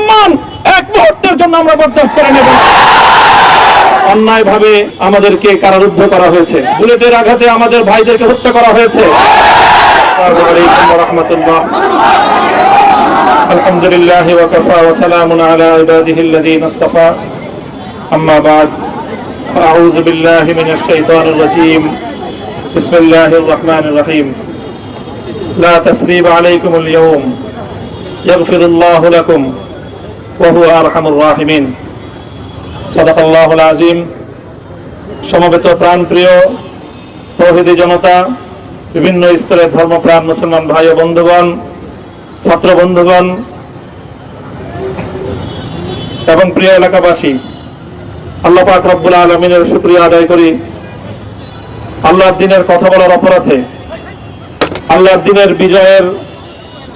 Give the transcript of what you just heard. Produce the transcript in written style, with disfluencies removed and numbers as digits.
সম্মান এক মুহূর্তের জন্য আমরা বরদাস্ত করে নেব না। অন্যায়ভাবে আমাদেরকে কারারুদ্ধ করা হয়েছে, বুলেটের আঘাতে আমাদের ভাইদেরকে হত্যা করা হয়েছে। আসসালামু আলাইকুম ওয়া রাহমাতুল্লাহ। আলহামদুলিল্লাহ ওয়া কাফা ওয়া সালামুন আলা ইবাদিহিল্লাযীনা ইসতাফা। আম্মা বা'দ। আউযু বিল্লাহি মিনাশ শাইতানির রাজীম। বিসমিল্লাহির রাহমানির রহিম। লা তাসরিবা আলাইকুমুল ইয়াওম ইয়াগফিরুল্লাহু লাকুম ওয়া হুয়া আরহামুর রাহিমিন। সাদাকাল্লাহুল আযীম। সমবেত প্রাণপ্রিয় তৌহিদি জনতা, বিভিন্ন স্তরের ধর্মপ্রাণ মুসলমান ভাই ও বন্ধুগণ, ছাত্র বন্ধুগণ এবং প্রিয় এলাকাবাসী, আল্লাহ পাক রব্বুল আলামিনের শুকরিয়া আদায় করি। আল্লাহর দ্বীনের কথা বলার অপরাধে, আল্লাহর দ্বীনের বিজয়ের